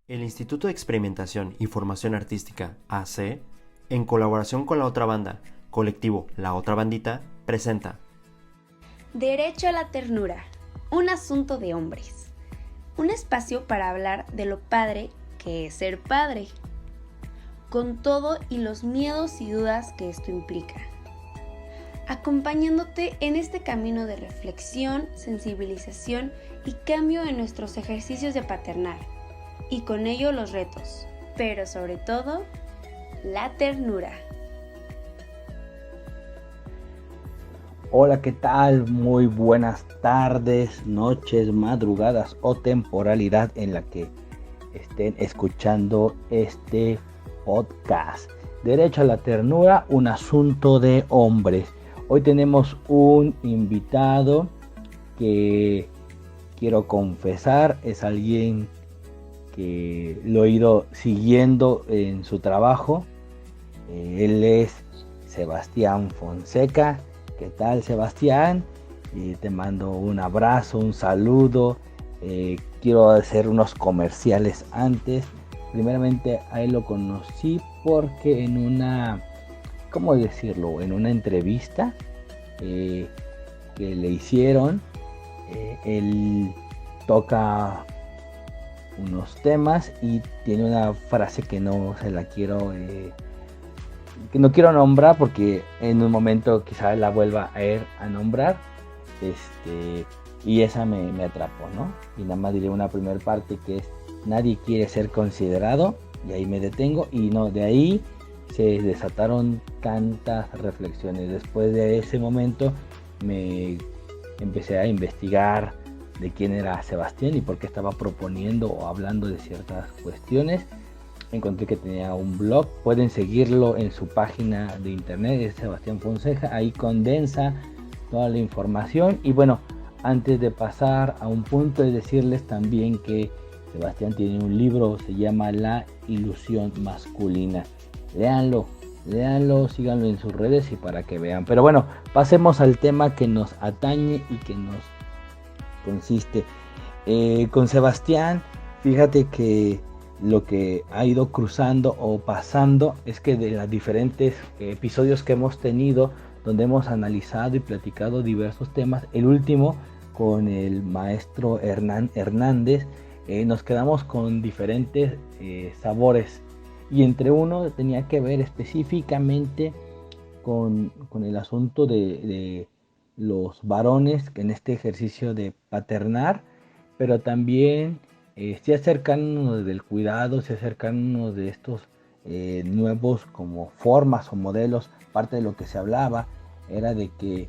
El Instituto de Experimentación y Formación Artística, AC, en colaboración con La Otra Banda, colectivo La Otra Bandita, presenta Derecho a la ternura, un asunto de hombres. Un espacio para hablar de lo padre que es ser padre, con todo y los miedos y dudas que esto implica. Acompañándote en este camino de reflexión, sensibilización y cambio en nuestros ejercicios de paternar, y con ello los retos, pero sobre todo, la ternura. Hola, ¿qué tal? Muy buenas tardes, noches, madrugadas o temporalidad en la que estén escuchando este podcast. Derecho a la ternura, un asunto de hombres. Hoy tenemos un invitado que quiero confesar, es alguien que lo he ido siguiendo en su trabajo. Él es Sebastián Fonseca. ¿Qué tal, Sebastián? Te mando un abrazo, un saludo. Quiero hacer unos comerciales antes. Primeramente a él lo conocí porque en una, ¿cómo decirlo? En una entrevista que le hicieron, él toca unos temas y tiene una frase que no se la quiero que no quiero nombrar porque en un momento quizá la vuelva a nombrar, y esa me atrapó, ¿no? Y nada más diré una primera parte que es: nadie quiere ser considerado, y ahí me detengo. Y no, de ahí se desataron tantas reflexiones. Después de ese momento me empecé a investigar de quién era Sebastián y por qué estaba proponiendo o hablando de ciertas cuestiones. Encontré que tenía un blog, pueden seguirlo en su página de internet, es Sebastián Fonseca, ahí condensa toda la información. Y bueno, antes de pasar a un punto, de decirles también que Sebastián tiene un libro, se llama La Ilusión Masculina. Léanlo, síganlo en sus redes y para que vean. Pero bueno, pasemos al tema que nos atañe y que nos consiste. Con Sebastián, fíjate que lo que ha ido cruzando o pasando es que de los diferentes episodios que hemos tenido, donde hemos analizado y platicado diversos temas, el último con el maestro Hernán Hernández, nos quedamos con diferentes sabores, y entre uno tenía que ver específicamente con el asunto de los varones en este ejercicio de paternar, pero también sí acercarnos del cuidado, sí acercarnos de estos nuevos como formas o modelos. Parte de lo que se hablaba era de que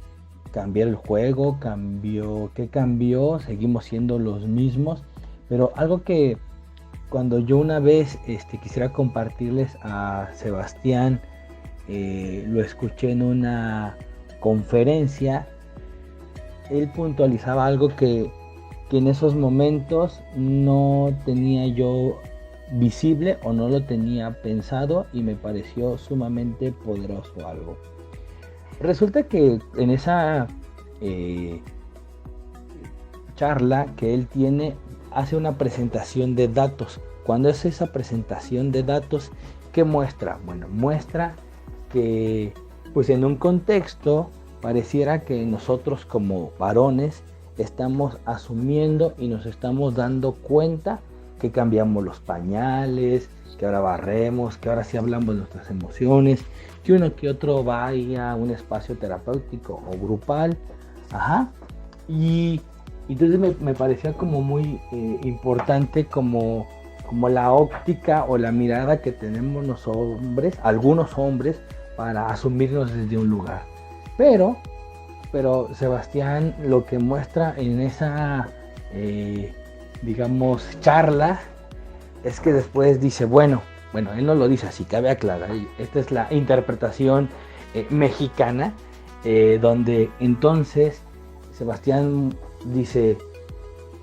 cambiar el juego, ¿qué cambió? Seguimos siendo los mismos, pero algo que cuando yo una vez quisiera compartirles a Sebastián, lo escuché en una conferencia. Él puntualizaba algo que en esos momentos no tenía yo visible o no lo tenía pensado, y me pareció sumamente poderoso algo. Resulta que en esa charla que él tiene, hace una presentación de datos. Cuando hace esa presentación de datos, ¿qué muestra? Bueno, muestra que pues en un contexto pareciera que nosotros como varones estamos asumiendo y nos estamos dando cuenta que cambiamos los pañales, que ahora barremos, que ahora sí hablamos de nuestras emociones, que uno que otro vaya a un espacio terapéutico o grupal. Y entonces me parecía como muy importante como la óptica o la mirada que tenemos los hombres, algunos hombres, para asumirnos desde un lugar. Pero Sebastián lo que muestra en esa, digamos, charla, es que después dice, bueno, él no lo dice así, cabe aclarar, esta es la interpretación mexicana, donde entonces Sebastián dice,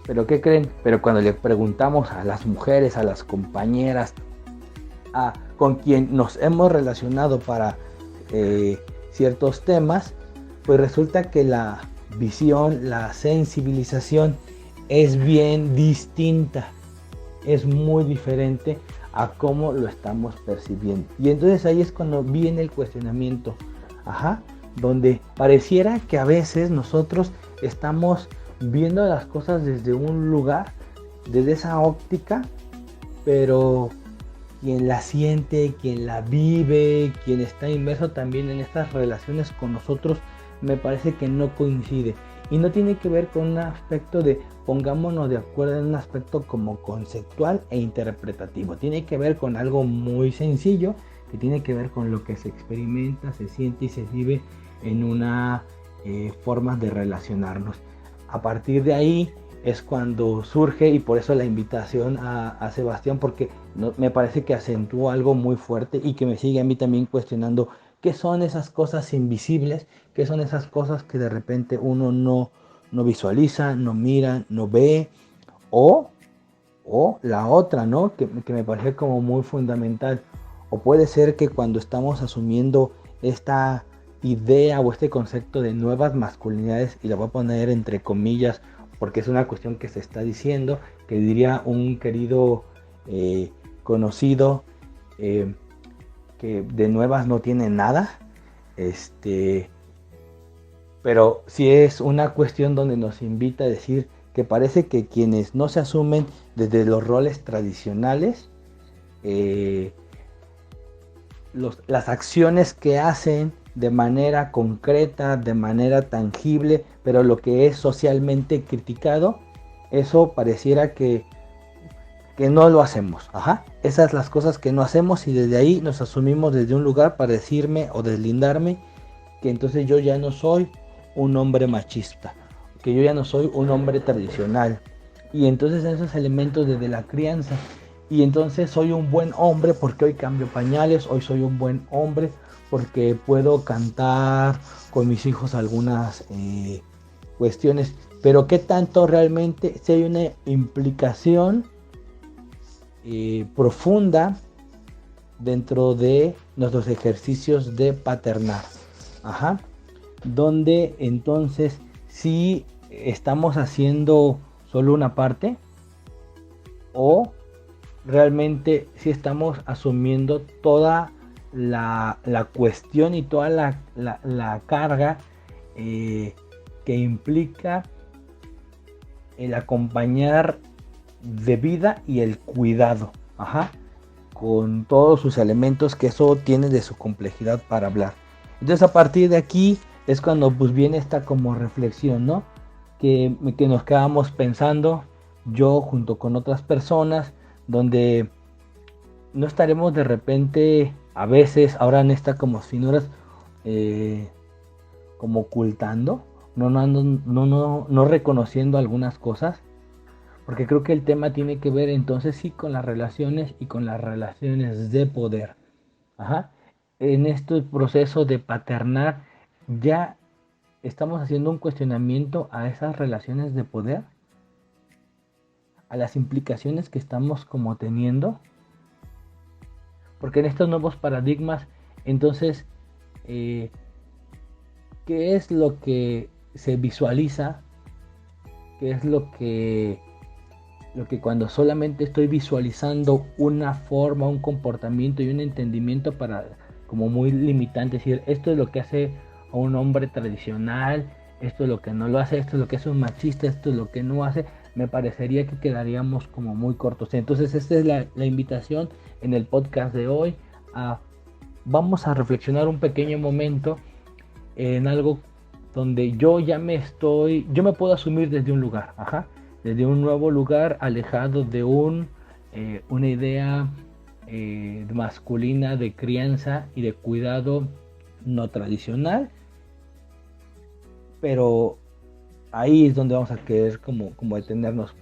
¿pero qué creen? Pero cuando le preguntamos a las mujeres, a las compañeras, con quien nos hemos relacionado para ciertos temas, pues resulta que la visión, la sensibilización es bien distinta. es muy diferente a cómo lo estamos percibiendo. Y entonces ahí es cuando viene el cuestionamiento, donde pareciera que a veces nosotros estamos viendo las cosas desde un lugar, desde esa óptica, pero quien la siente, quien la vive, quien está inmerso también en estas relaciones con nosotros, me parece que no coincide. Y no tiene que ver con un aspecto de pongámonos de acuerdo en un aspecto como conceptual e interpretativo. Tiene que ver con algo muy sencillo, que tiene que ver con lo que se experimenta, se siente y se vive en una forma de relacionarnos. A partir de ahí es cuando surge, y por eso la invitación a Sebastián, porque me parece que acentuó algo muy fuerte y que me sigue a mí también cuestionando qué son esas cosas invisibles, qué son esas cosas que de repente uno no visualiza, no mira, no ve, o la otra, ¿no? Que me parece como muy fundamental. O puede ser que cuando estamos asumiendo esta idea o este concepto de nuevas masculinidades, y la voy a poner entre comillas porque es una cuestión que se está diciendo, que diría un querido conocido, que de nuevas no tiene nada, pero sí es una cuestión donde nos invita a decir que parece que quienes no se asumen desde los roles tradicionales, las acciones que hacen de manera concreta, de manera tangible, pero lo que es socialmente criticado, eso pareciera que no lo hacemos. Esas las cosas que no hacemos, y desde ahí nos asumimos desde un lugar para decirme o deslindarme que entonces yo ya no soy un hombre machista, que yo ya no soy un hombre tradicional, y entonces esos elementos desde la crianza, y entonces soy un buen hombre porque hoy cambio pañales, hoy soy un buen hombre porque puedo cantar con mis hijos algunas cuestiones, pero qué tanto realmente si hay una implicación profunda dentro de nuestros ejercicios de paternar, donde entonces si estamos haciendo solo una parte, o realmente si estamos asumiendo toda la cuestión y toda la carga que implica el acompañar de vida y el cuidado, con todos sus elementos que eso tiene de su complejidad para hablar. Entonces a partir de aquí es cuando pues viene esta como reflexión, ¿no? Que nos quedamos pensando, yo junto con otras personas, donde no estaremos de repente, a veces, ahora en esta como finuras, como ocultando, no reconociendo algunas cosas, porque creo que el tema tiene que ver entonces sí con las relaciones y con las relaciones de poder. En este proceso de paternar ya estamos haciendo un cuestionamiento a esas relaciones de poder, a las implicaciones que estamos como teniendo, porque en estos nuevos paradigmas entonces ¿qué es lo que se visualiza? ¿Qué es lo que cuando solamente estoy visualizando una forma, un comportamiento y un entendimiento para como muy limitante, decir esto es lo que hace a un hombre tradicional, esto es lo que no lo hace, esto es lo que hace un machista, esto es lo que no hace, me parecería que quedaríamos como muy cortos. Entonces esta es la invitación en el podcast de hoy. Vamos a reflexionar un pequeño momento en algo donde yo me puedo asumir desde un lugar, desde un nuevo lugar, alejado de una idea masculina de crianza y de cuidado no tradicional, pero ahí es donde vamos a querer como detenernos,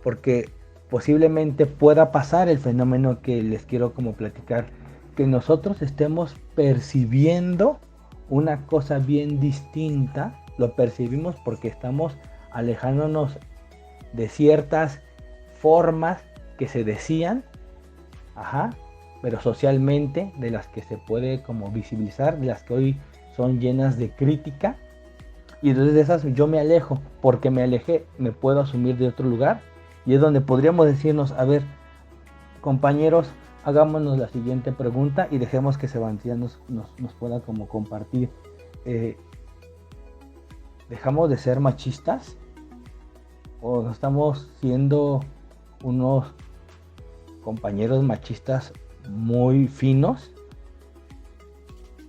porque posiblemente pueda pasar el fenómeno que les quiero como platicar, que nosotros estemos percibiendo una cosa bien distinta, lo percibimos porque estamos alejándonos de ciertas formas que se decían, pero socialmente, de las que se puede como visibilizar, de las que hoy son llenas de crítica, y entonces de esas yo me alejo, porque me alejé, me puedo asumir de otro lugar, Y es donde podríamos decirnos, a ver, compañeros, hagámonos la siguiente pregunta y dejemos que Sebastián nos pueda como compartir. ¿Dejamos de ser machistas? ¿O estamos siendo unos compañeros machistas muy finos,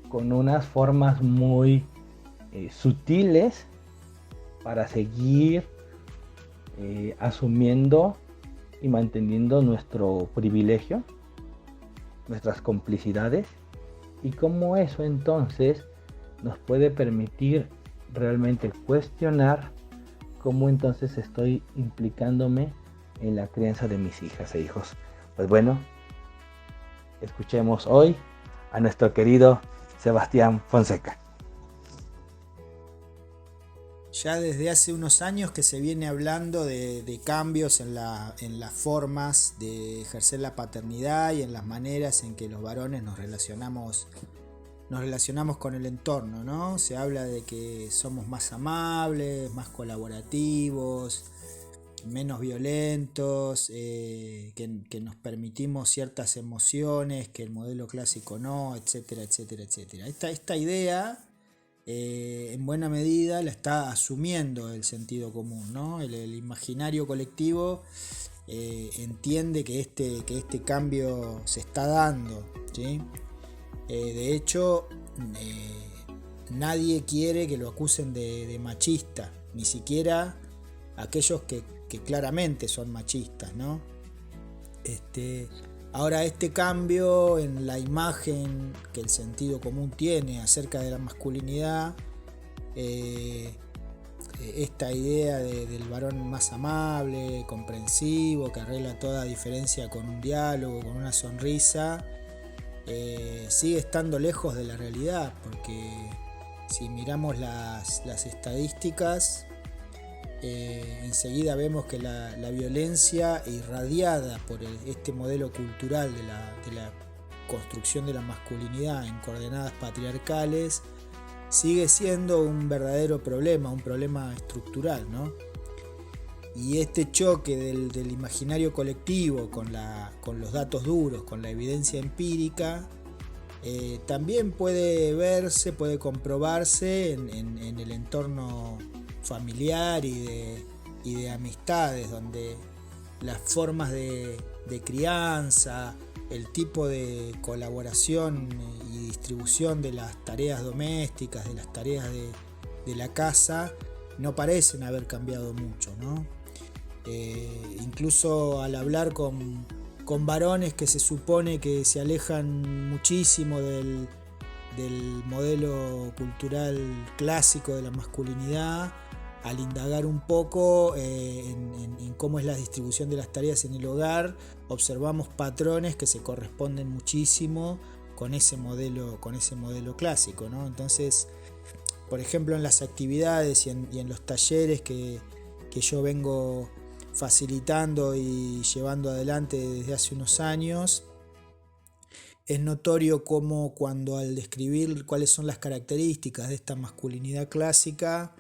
con unas formas muy sutiles para seguir asumiendo y manteniendo nuestro privilegio, nuestras complicidades, y cómo eso entonces nos puede permitir realmente cuestionar cómo entonces estoy implicándome en la crianza de mis hijas e hijos? Pues bueno, escuchemos hoy a nuestro querido Sebastián Fonseca. Ya desde hace unos años que se viene hablando de cambios en las formas de ejercer la paternidad y en las maneras en que los varones nos relacionamos con el entorno, ¿no? Se habla de que somos más amables, más colaborativos, menos violentos, que nos permitimos ciertas emociones que el modelo clásico no, etcétera, etcétera, etcétera. Esta idea en buena medida la está asumiendo el sentido común, ¿no? El imaginario colectivo entiende que este cambio se está dando, ¿sí? De hecho, nadie quiere que lo acusen de machista, ni siquiera aquellos que claramente son machistas, ¿no? Ahora, este cambio en la imagen que el sentido común tiene acerca de la masculinidad, esta idea del varón más amable, comprensivo, que arregla toda diferencia con un diálogo, con una sonrisa, sigue estando lejos de la realidad, porque si miramos las estadísticas, enseguida vemos que la violencia irradiada por este modelo cultural de la construcción de la masculinidad en coordenadas patriarcales sigue siendo un verdadero problema, un problema estructural, ¿no? Y este choque del imaginario colectivo con los datos duros, con la evidencia empírica, también puede comprobarse en el entorno familiar y de amistades, donde las formas de crianza, el tipo de colaboración y distribución de las tareas domésticas, de las tareas de la casa, no parecen haber cambiado mucho, ¿no? Incluso al hablar con varones que se supone que se alejan muchísimo del modelo cultural clásico de la masculinidad, al indagar un poco en cómo es la distribución de las tareas en el hogar, observamos patrones que se corresponden muchísimo con ese modelo clásico, ¿no? Entonces, por ejemplo, en las actividades y en los talleres que yo vengo facilitando y llevando adelante desde hace unos años, es notorio cómo cuando al describir cuáles son las características de esta masculinidad clásica,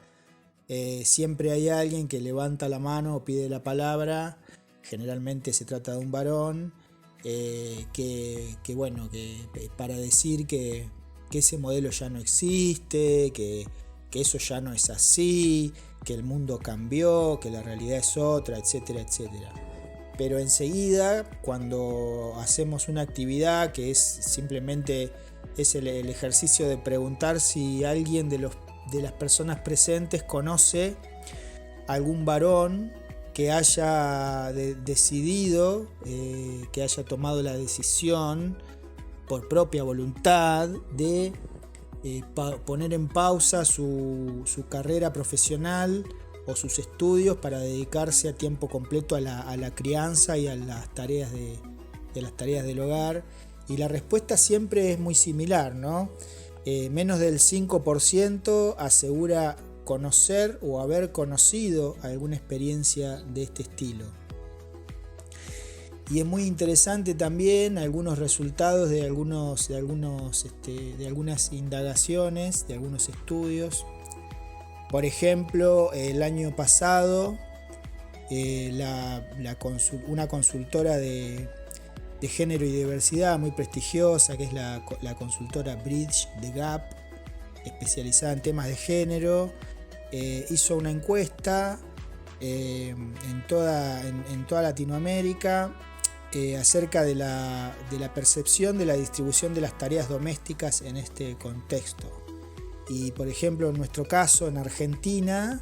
siempre hay alguien que levanta la mano o pide la palabra. Generalmente se trata de un varón que para decir que ese modelo ya no existe, que eso ya no es así, que el mundo cambió, que la realidad es otra, etcétera, etcétera. Pero enseguida, cuando hacemos una actividad que es simplemente el ejercicio de preguntar si alguien de las personas presentes conoce algún varón que haya decidido, que haya tomado la decisión por propia voluntad de poner en pausa su carrera profesional o sus estudios para dedicarse a tiempo completo a la crianza y a las tareas del hogar. Y la respuesta siempre es muy similar, ¿no? Menos del 5% asegura conocer o haber conocido alguna experiencia de este estilo. Y es muy interesante también algunos resultados de algunas indagaciones, de algunos estudios. Por ejemplo, el año pasado una consultora de género y diversidad muy prestigiosa, que es la consultora Bridge the Gap, especializada en temas de género, hizo una encuesta en toda Latinoamérica acerca de la percepción de la distribución de las tareas domésticas en este contexto. Y por ejemplo, en nuestro caso, en Argentina,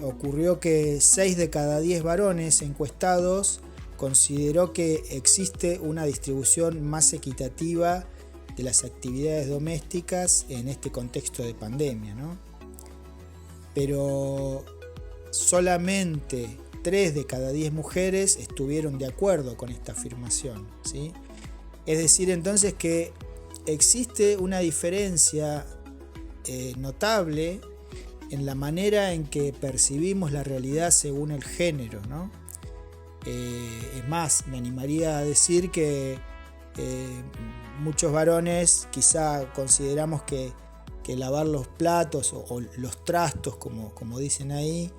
ocurrió que 6 de cada 10 varones encuestados consideró que existe una distribución más equitativa de las actividades domésticas en este contexto de pandemia, ¿no? Pero solamente 3 de cada 10 mujeres estuvieron de acuerdo con esta afirmación, ¿sí? Es decir, entonces, que existe una diferencia notable en la manera en que percibimos la realidad según el género, ¿no? Es más, me animaría a decir que muchos varones quizá consideramos que lavar los platos o los trastos, como dicen ahí,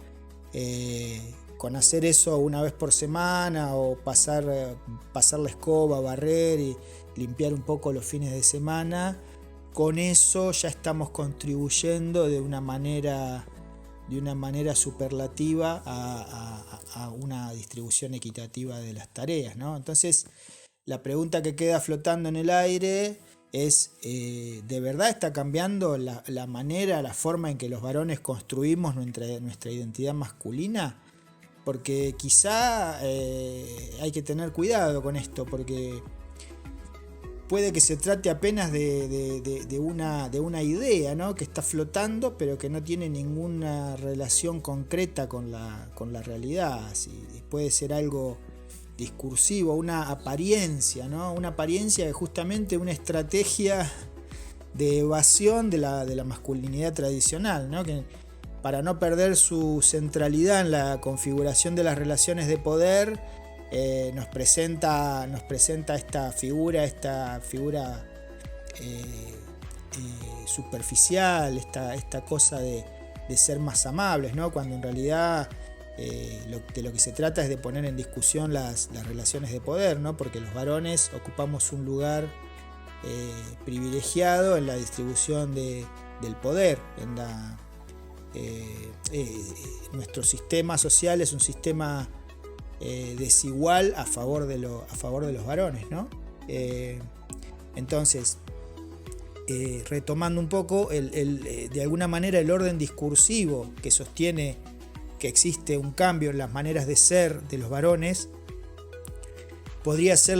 con hacer eso una vez por semana, o pasar la escoba, barrer y limpiar un poco los fines de semana, con eso ya estamos contribuyendo de una manera superlativa a una distribución equitativa de las tareas, ¿no? Entonces, la pregunta que queda flotando en el aire es, ¿de verdad está cambiando la manera, la forma en que los varones construimos nuestra identidad masculina? Porque quizá hay que tener cuidado con esto, porque puede que se trate apenas de una idea, ¿no?, que está flotando, pero que no tiene ninguna relación concreta con la realidad. ¿Sí? Puede ser algo discursivo, una apariencia, ¿no? Una apariencia de justamente una estrategia de evasión de la masculinidad tradicional, ¿no? Que para no perder su centralidad en la configuración de las relaciones de poder, nos presenta esta figura superficial, esta cosa de ser más amables, ¿no? Cuando en realidad de lo que se trata es de poner en discusión las relaciones de poder, ¿no? Porque los varones ocupamos un lugar privilegiado en la distribución del poder, nuestro sistema social es un sistema desigual a favor de los varones, ¿no? Entonces, retomando un poco de alguna manera el orden discursivo que sostiene que existe un cambio en las maneras de ser de los varones, podría ser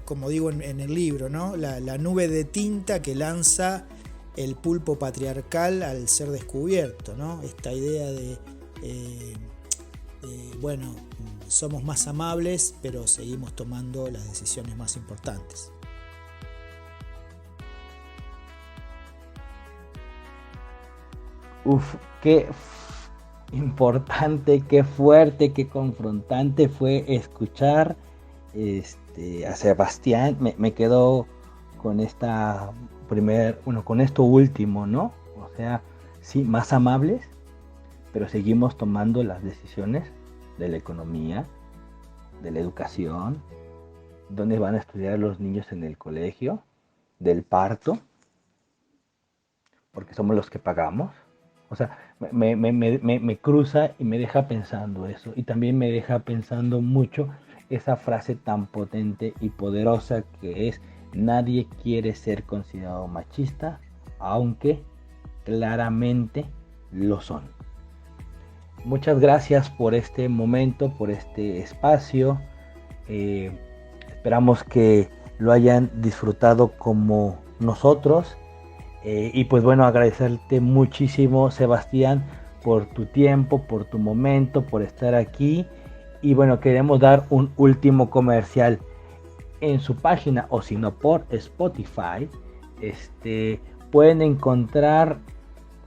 como digo en el libro, ¿no?, la nube de tinta que lanza el pulpo patriarcal al ser descubierto, ¿no? Esta idea de bueno, somos más amables, pero seguimos tomando las decisiones más importantes. Qué importante, qué fuerte, qué confrontante fue escuchar a Sebastián. Me quedo con con esto último, ¿no? O sea, sí, más amables, pero seguimos tomando las decisiones de la economía, de la educación, dónde van a estudiar los niños en el colegio, del parto, porque somos los que pagamos. O sea, me cruza y me deja pensando eso. Y también me deja pensando mucho esa frase tan potente y poderosa que es: nadie quiere ser considerado machista, aunque claramente lo son. Muchas gracias por este momento, por este espacio. Esperamos que lo hayan disfrutado como nosotros. Y pues bueno, agradecerte muchísimo, Sebastián, por tu tiempo, por tu momento, por estar aquí. Y bueno, queremos dar un último comercial. En su página, o si no por Spotify, pueden encontrar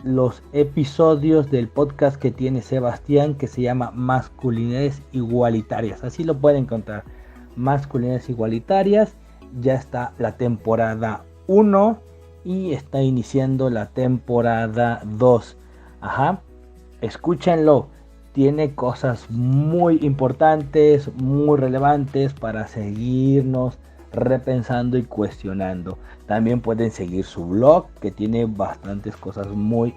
los episodios del podcast que tiene Sebastián, que se llama Masculinidades Igualitarias. Así lo pueden encontrar, Masculinidades Igualitarias. Ya está la temporada 1 y está iniciando la temporada 2. Escúchenlo. tiene cosas muy importantes, muy relevantes para seguirnos repensando y cuestionando. También pueden seguir su blog, que tiene bastantes cosas muy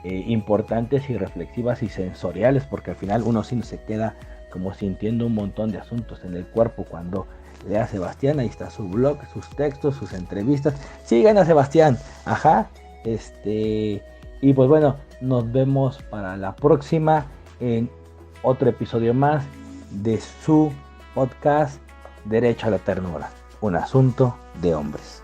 importantes y reflexivas y sensoriales, porque al final uno sí se queda como sintiendo un montón de asuntos en el cuerpo cuando lea a Sebastián. Ahí está su blog, sus textos, sus entrevistas. Sigan a Sebastián, y pues bueno, nos vemos para la próxima en otro episodio más de su podcast Derecho a la Ternura, un asunto de hombres.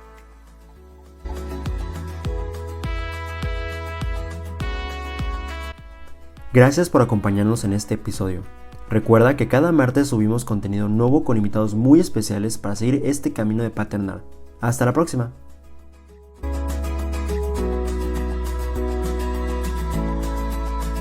Gracias por acompañarnos en este episodio. Recuerda que cada martes subimos contenido nuevo con invitados muy especiales para seguir este camino de paternar. Hasta la próxima.